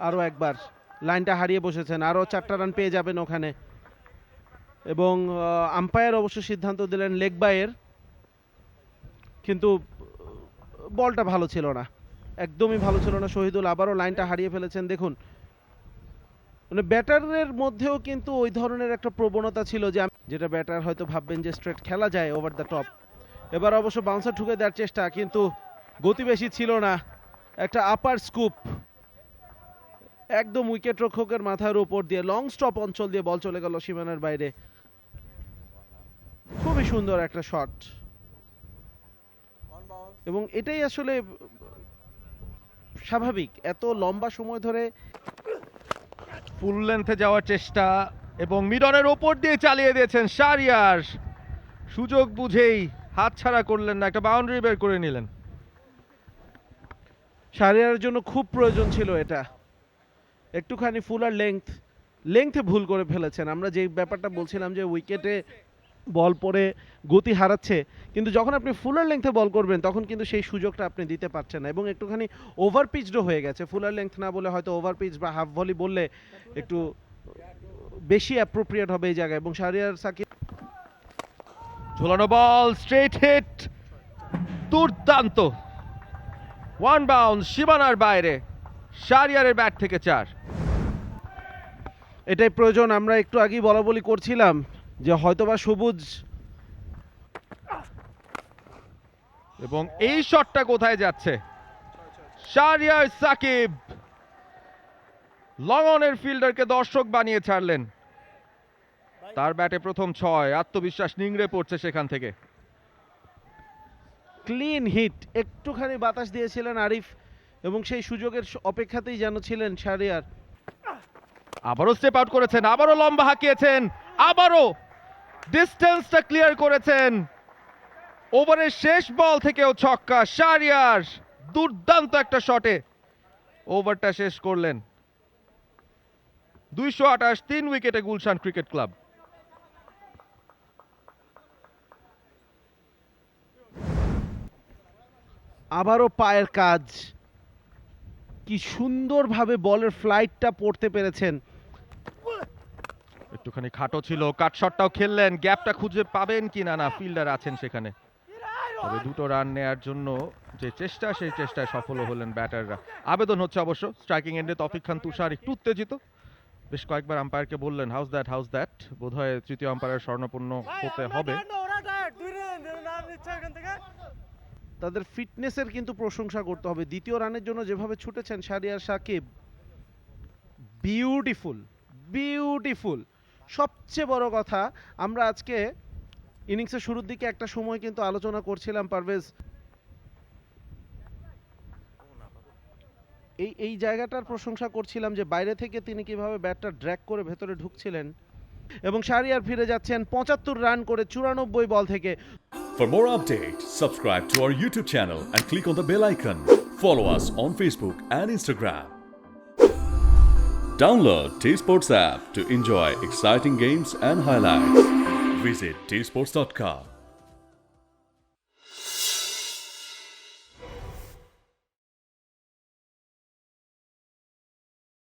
আরও একবার লাইনটা হারিয়ে বসেছেন, আরও 4টা রান পেয়ে যাবেন ওখানে। এবং আম্পায়ার অবশ্য সিদ্ধান্ত দিলেন লেগ বাইয়ের, কিন্তু বলটা ভালো ছিল না, একদমই ভালো ছিল না। শহীদুল আবারও লাইনটা হারিয়ে ফেলেছেন। দেখুন, মানে ব্যাটারের মধ্যেও কিন্তু ওই ধরনের একটা প্রবণতা ছিল যে যেটা ব্যাটার হয়তো ভাববেন যে স্ট্রেট খেলা যায় ওভার দ্য টপ। এবার অবশ্য বাউন্সার ঢুকে দেওয়ার চেষ্টা, কিন্তু গতি বেশি ছিল না। একটা আপার স্কুপ একদম উইকেট রক্ষকের মাথার উপর দিয়ে লং স্টপ অঞ্চল দিয়ে বল চলে গেল সীমানার বাইরে। খুবই সুন্দর একটা শট, এবং এটাই আসলে স্বাভাবিক এত লম্বা সময় ধরে। ফুল লেন্থে যাওয়ার চেষ্টা এবং মিডনের ওপর দিয়ে চালিয়ে দিয়েছেন শাহরিয়ার। সুযোগ বুঝেই হাতছাড়া করলেন না, একটা বাউন্ডারি বের করে নিলেন। শাহরিয়ারের জন্য খুব প্রয়োজন ছিল এটা, একটুখানি ফুলার লেংথে ভুল করে ফেলেছেন। আমরা যে ব্যাপারটা বলছিলাম যে উইকেটে বল পরে গতি হারাচ্ছে, কিন্তু যখন আপনি ফুলার লেংথে বল করবেন তখন কিন্তু সেই সুযোগটা আপনি দিতে পারছেন না, এবং একটুখানি ওভার পিচডও হয়ে গেছে। ফুলার লেংথ না বলে হয়তো ওভার পিচ বা হাফ ভলি বললে একটু বেশি অ্যাপ্রোপ্রিয়েট হবে এই জায়গায়। এবং শাহরিয়ার সাকিব ঝোলানো বল, স্ট্রেট হিট, দুর্দান্ত। ওয়ান বাউন্স সীমানার বাইরে, শাহরিয়ারের ব্যাট থেকে 4। এটাই প্রয়োজন। আমরা একটু আগেই বলা বলি করছিলাম যে হয়তোবা সবুজ, এবং এই শটটা কোথায় যাচ্ছে? শাহরিয়ার সাকিব লং অনের ফিল্ডারকে দর্শক বানিয়ে ছাড়লেন। তার ব্যাটে প্রথম 6, আত্মবিশ্বাস নিংড়ে পড়ছে সেখান থেকে। ক্লিন হিট, একটুখানি বাতাস দিয়েছিলেন আরিফ, এবং সেই সুযোগের অপেক্ষাতেই যেন ছিলেন শাহরিয়ার। আবারও স্টেপ আউট করেছেন, আবারও লম্বা হাঁকিয়েছেন, আবারও ডিস্টেন্সটা ক্লিয়ার করেছেন। ওভারের শেষ বল থেকেও ছক্কা শাহরিয়ার, দুর্দান্ত একটা শটে ওভারটা শেষ করলেন। 228, 3 উইকেটে গুলশান ক্রিকেট ক্লাব। আবারও পায়ের কাজ, কি সুন্দরভাবে বলের ফ্লাইটটা পড়তে পেরেছেন। একটুখানি খাটো ছিল, কাট শটটাও খেললেন, গ্যাপটা খুঁজে পাবেন কিনা, না ফিল্ডার আছেন সেখানে। তবে 2টো রান নেয়ার জন্য যে চেষ্টা, সেই চেষ্টায় সফল হলেন ব্যাটাররা। আবেদন হচ্ছে অবশ্য স্ট্রাইকিং এন্ডে তৌফিক খান তুষার একটু উত্তেজিত, বেশ কয়েকবার আম্পায়ারকে বললেন হাউস দ্যাট। বোধহয় তৃতীয় আম্পায়ার স্বর্ণপূর্ণ হতে হবে। তাদের ফিটনেসের কিন্তু প্রশংসা করতে হবে। দ্বিতীয় রানের জন্য যেভাবে ছুটেছেন শাহরিয়ার সাকিব, বিউটিফুল। সবচেয়ে বড় কথা, আমরা আজকে ইনিংসের শুরুর দিকে একটা সময় কিন্তু আলোচনা করছিলাম পারভেজ, এই জায়গাটার প্রশংসা করছিলাম যে বাইরে থেকে তিনি কিভাবে ব্যাটটা ড্র্যাগ করে ভেতরে ঢুকছিলেন। এবং শাহরিয়ার ফিরে যাচ্ছেন 75 রান করে 94 বল থেকে। For more updates, subscribe to our YouTube channel and click on the bell icon. Follow us on Facebook and Instagram. Download T-Sports app to enjoy exciting games and highlights. Visit tsports.com.